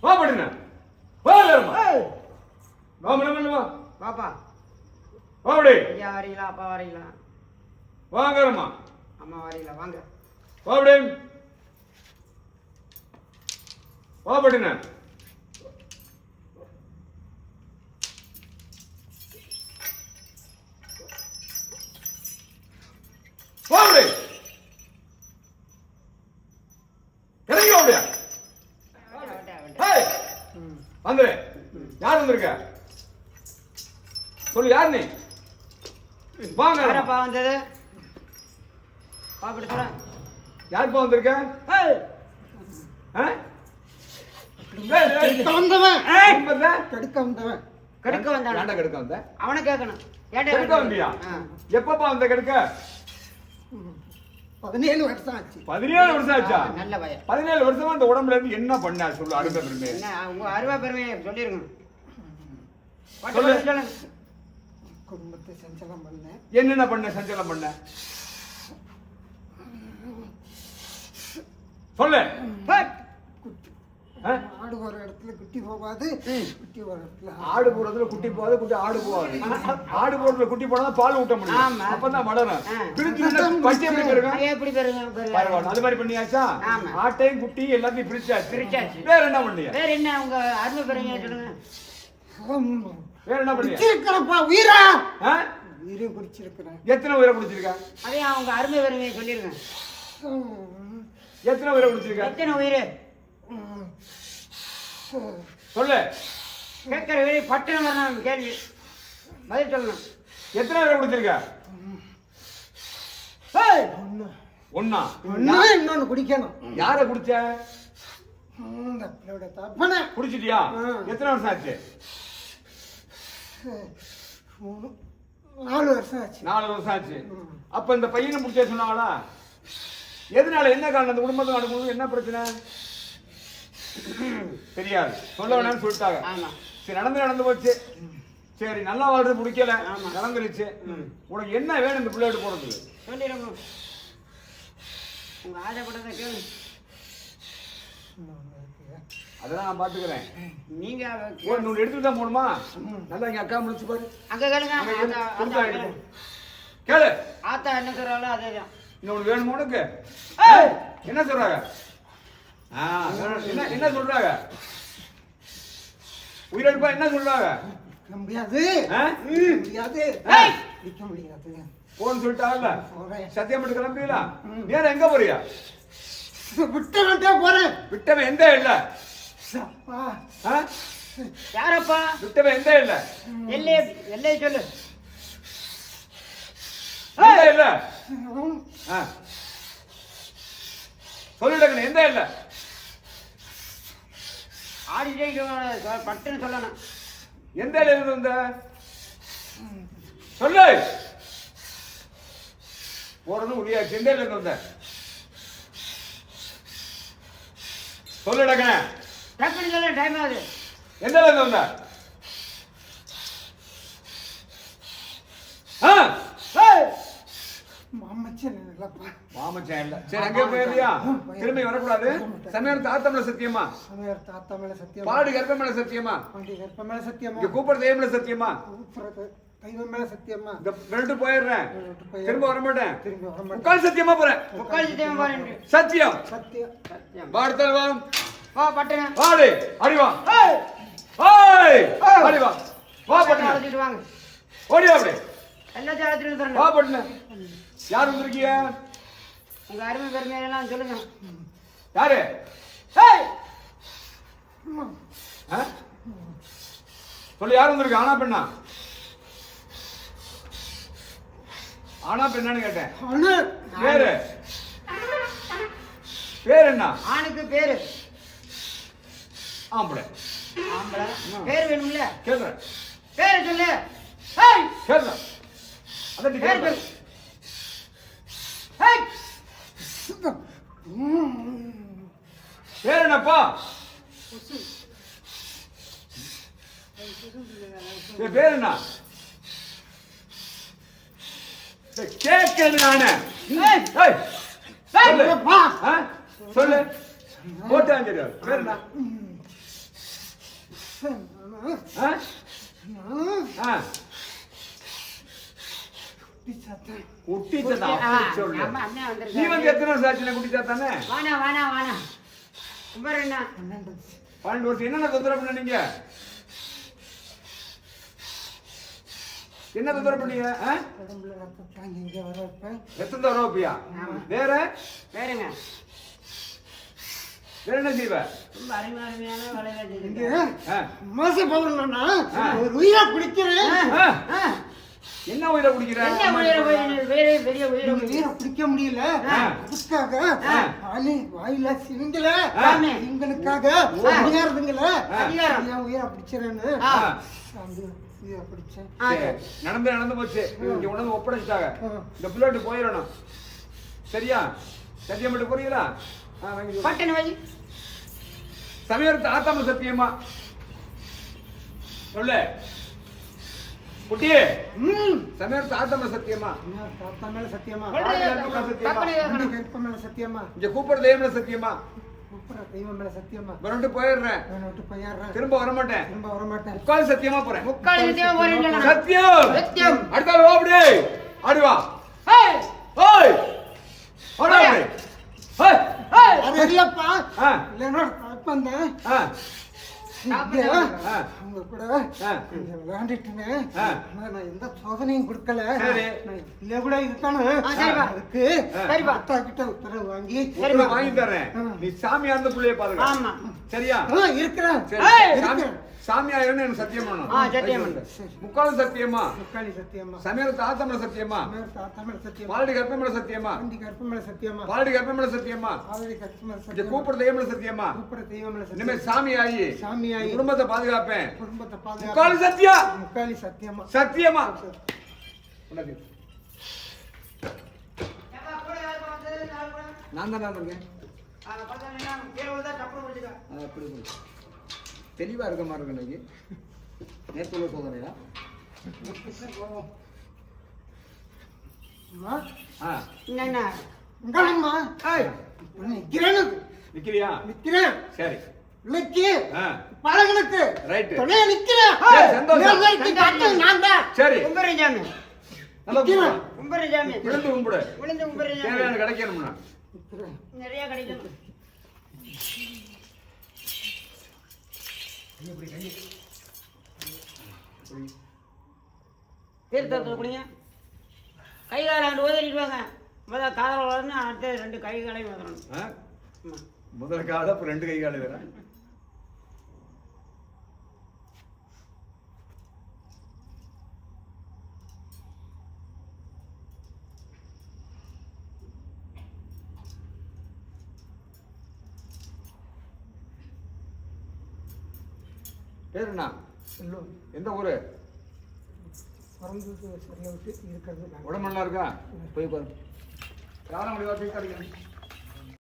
வா படுங்க. வா வரமா. வா மல வா. பாப்பா. வா படு. ஐயா வரீங்களா? அப்பா வரீங்களா? வாங்க வரமா. அம்மா வரீங்களா? வாங்க. வா படு. வா படுங்க. வா படு. இறங்கி வா படு. ஹேய். வந்துரு. யார் வந்திருக்க? சொல்லு யார் நீ? வாங்க. யாரப்பா வந்தது? பாப்படு சொல்ல. யார்ப்பா வந்திருக்க? ஏய். கெடுக்க வந்தவன். கெடுக்க வந்தானா? ஏன்டா கெடுக்க வந்த? அவனை கேட்கணும். ஏன்டா கெடுக்க வந்தியா? எப்பப்பா வந்த கெடுக்க? 17 வருஷம் ஆச்சு. 17 வருஷம் ஆச்சா? நல்ல பையன். 17 வருஷமா இந்த உடம்புல இருந்து என்ன பண்ண சொல்லு அருமை பெருமை. என்ன உங்க அருமை பெருமையை சொல்லிருங்க. சொல்லு. சொல்லுங்க. குடும்பத்தை சஞ்சலம் பண்ணேன். என்னென்ன பண்ண சஞ்சலம் பண்ண? சொல்லு. ஆடு ஒரு இடத்துல குட்டி போகாது, குட்டி ஒரு இடத்துல ஆடு போறதுல குட்டி போகாது, குட்டி ஆடு போகாது. ஆடு போறதுல குட்டி போனா பால் ஊட்ட முடியும். அப்பதான் மடணும். பிரிச்சு பச்சை எப்படி பெருங்க? எப்படி பெருங்க? பரவாயில்ல. அது மாதிரி பண்ணியாச்சா? ஆட்டையும் குட்டி எல்லாத்தையும் பிரிச்சாச்சு. வேற என்ன பண்ணீங்க? வேற என்ன உங்க அருமை பெருமையை சொல்லுங்க. வேற என்ன பண்ணீங்க? குடிச்சிருக்கிறப்பா உயிரா. உயிரை குடிச்சிருக்கிறேன். எத்தனை உயிரை குடிச்சிருக்க? அதே அவங்க அருமை பெருமையை சொல்லிருங்க. எத்தனை உயிரை குடிச்சிருக்க? எத்தனை உயிர்? சொல்லு. கேட்கிற வேலை பட்டணம் வரணும். கேள்வி பதில் சொல்லணும். எத்தனை உயிரை குடிச்சிருக்க? ஒன்னா. இன்னொன்னு குடிக்கணும். யார குடிச்ச? தப்பன குடிச்சிட்டியா? எத்தனை வருஷம் ஆச்சு? 4 வருஷம் ஆச்சு. 4 வருஷம் ஆச்சு. அப்ப இந்த பையனை முடிச்சே சொன்னாங்களா? எதனால? என்ன காரணம்? அந்த குடும்பத்தை நடக்கும்போது என்ன பிரச்சனை தெரியாது. சொல்ல வேணாம்னு சொல்லிட்டாங்க. சரி, நடந்து போச்சு. சரி, நல்லா வாழ்றது பிடிக்கல, நடந்துருச்சு. உனக்கு என்ன வேணும் இந்த பிள்ளையோட போறதுக்கு? சொல்லிடுங்க. உங்க ஆசைப்பட்டதை கேளு. அதெல்லாம் நான் பாத்துக்கிறேன். நீங்க ஒன்னு எடுத்துட்டு தான் போகணுமா? நல்லா இங்க அக்கா முடிச்சு பாரு. அங்க கேளுங்க. கேளு. ஆத்தா என்ன சொல்றாங்களோ அதேதான். இன்னொன்னு வேணுமா உனக்கு? என்ன சொல்றாங்க? என்ன சொல்றாங்க? உயிரிழப்பா என்ன சொல்றாங்க? முடியாது முடியாது முடியாது போன்னு சொல்லிட்டாங்கல்ல. சத்தியம் மட்டும் கிளம்புறீங்களா? வேற எங்க போறியா? விட்டவன்ட்டே போறேன். விட்டவன் எந்த இல்ல? யாரப்பா? விட்டவன் எந்த இல்ல? எல்லை சொல்லு. இல்ல சொல்லிடுங்க. எந்த இல்ல? ஆடிட்டே பட்டுன்னு சொல்லணும். எந்த இடம் இருந்து வந்த? சொல்லு. போறது உரியாச்சு. எந்த இருந்து வந்த? சொல்லுடங்க. டக்குனு சொல்ல டைம் ஆகுது. எந்த இருந்து வந்த? மாமச்சான் இல்ல. சரி, அங்கே போயிருந்தியா? திரும்பி வரக்கூடாது. சமயம் தாத்தமல சத்தியமா? தாத்தமல சத்தியமா? பாடு கர்ப்பமல சத்தியமா? கர்ப்பமல சத்தியமா? இங்க கூப்பிடுறது தெய்வமல சத்தியமா? தெய்வம் மேல சத்தியமா? இந்த விரட்டு போயிடுறேன். திரும்ப வர மாட்டேன். முக்கால் சத்தியமா போறேன். முக்கால் சத்தியமா போறேன். சத்தியம். சத்தியம். வார்த்தல் வா. வா பட்டன. வாடி. அடி வா. ஏய்! அடி வா. வா பட்டன. அழைச்சிட்டு வாங்க. ஓடி அப்படியே. எல்லாத்தையும் அழைச்சிட்டு வரணும். வா பட்டன. யார் வந்திருக்கீங்க? உங்க அருமை பெருமை எல்லாம் சொல்லுங்க. யாரு? சொல்லு. யார் வந்திருக்க? ஆனா பெண்ணா? ஆனா பெண்ணான்னு கேட்டேன். பேரு பேர் என்ன? ஆணுக்கு பேரு ஆம்பளை. ஆம்பளை பேர் வேணும்ல? கேளுங்க. பேர் சொல்லு. கேளுங்க. அதட்டி பேர் கேளுங்க. சொல்லு. பேர் என்னப்பா? பேர் என்ன? கேட்கறது நானு. சொல்லு. போட்டு பேர் என்ன? ஆ? ஆ. குட்டி தாத்தா அப்படி சொல்லு. நம்ம அண்ணன் நீ வந்திருக்காரு. வந்து எத்தனை வருஷம் ஆச்சுண்ணே குட்டி தாத்தானே? வாணா கும்பரண்ணா 12 வருஷம். என்னென்ன தொந்தரவு பண்ண நீங்க? என்ன தொந்தரவு பண்ணீங்க? ஆ? உடம்புல ரத்தம் தாங்கி இங்க வர வைப்பேன். ரத்தம் தான் ரோப்பியா? வேற வேறுங்க வேற என்ன செய்வ? ரொம்ப அருமையான வேலைகள் இங்க செஞ்சுருக்கேன். ஆ. மாச பவர்னா ஒரு உயிரா பிடிக்கிறேன். ஆ. என்ன உயிரை குடிக்கிற? என்ன உயிரை வேறு பெரிய உயிரை இந்த உயிரை பிடிக்க முடியல. அதுக்காக வாயில சிவிங்கல சாமி. சிங்கனுக்காக முடியாதுங்கள அதிகாரம். என் உயிரை பிடிச்சிறேன்னு ஆ. அந்த உயிரை பிடிச்சேன். சரி. நடந்து போச்சு. இங்க உணவு ஒப்படைச்சிட்டாங்க. இந்த புல்லட் போயிடணும். சரியா? சத்தியம் மட்டும் புரியுதா? பட்டன் வை சமயத்து ஆத்தாம சத்தியமா சொல்லு குட்டி. சமயத்து ஆத்தாம சத்தியமா தாத்தா மேல சத்தியமா, சத்தியமா கற்ப மேல சத்தியமா, இங்க கூப்பிடுற தெய்வம் சத்தியமா கூப்பிடுற தெய்வம் மேல சத்தியமா, வரட்டு போயிடுறேன். அவனை விட்டு போயிடுறேன். திரும்ப வரமாட்டேன். திரும்ப வரமாட்டேன். முக்கால் சத்தியமா போறேன். முக்கால் சத்தியம் போறீங்களா? சத்தியம் சத்தியம். அடுத்தால வா அப்படி ஆடி வா. ஏய் ஓய் ஓடா அப்படி. ஏய் ஏய் அது இல்லப்பா, ஆ இல்லைன்னா தாப்பந்தேன். ஆ இங்க அவங்க கூட ஆ. கொஞ்சம் விளையாண்டுட்டுனே. ஆ. ஆனா நான் எந்த சோதனையும் கொடுக்கல. சரி. நான் இல்ல கூட இருக்கானு சரிப்பா. அதுக்கு சரிப்பா. தாத்தா கிட்ட உத்தரவு வாங்கி உத்தரவு வாங்கி தரேன். நீ சாமியா இருந்த புள்ளைய பாருங்க. ஆமா சரியா? இருக்கிறேன். சரி. ஏய். சாமி- சாமியா இருந்து எனக்கு சத்தியம் பண்ணணும். சத்தியம் பண்ணு. முக்கால் சத்தியமா முக்காளி சத்தியமா, சமயத்து ஆத்தமல சத்தியமா தாத்தா மேல சத்தியமா, பாலடி கற்பமல சத்தியமா ஆண்டி கற்ப மேல சத்தியமா, பாலடி கற்பமல சத்தியமா ஆவடி கற்ப மேல இங்க சத்தியமா, கூப்பிடுற தெய்வம் சத்தியமா கூப்பிடுற தெய்வம் மேல இனிமே சத்தியமா, சாமி ஆகி சாமியாயி குடும்பத்தை பாதுகாப்பேன். குடும்பத்தை முக்கால் பாதுகாப்பு. சத்தியா முக்காளி சத்தியமா, சத்தியமா உனக்கு நான் தான் இருக்கேன். அப்படி தெளிவா இருக்க மாதிரி இருக்கு இன்னைக்கு. நேற்று உள்ள சோதனையா? அம்மா, ஆ என்னண்ணா இங்கம்மா. நிக்கிறேன்னு நிக்கிறியா? நிக்கிறேன். சரி. இன்னைக்கு ஆ பழகனுக்கு ரைட். துணையா நிக்கிறேன். சரி, சந்தோஷம். நேர்மைக்கு காத்தது நான் தான். சரி. கும்பரஞ்சாமி நல்லா கும்பிடு. கும்பரஞ்சாமி விழுந்து கும்பிடு. விழுந்து கும்பரஞ்சாமி தேவையான கிடைக்கணும்னா நிக்கிறேன். நிறைய கிடைக்கும். தீர்த்தத்தை குடிங்க. கை கால ரெண்டு உதறிட்டு வாங்க. முதல்ல காதல் வளரணும், அடுத்த ரெண்டு கை காலையும் உதறணும். ஆ? ஆமா. முதல் கால அப்புறம் 2 கை கால வேற. பேர் என்ன? செல்லும் எந்த ஊரு? பிறந்தது சரியா விட்டு இருக்கிறது நான். உடம்பு நல்லா இருக்கா? போய் பாரு. யாரும் முடிவா போய்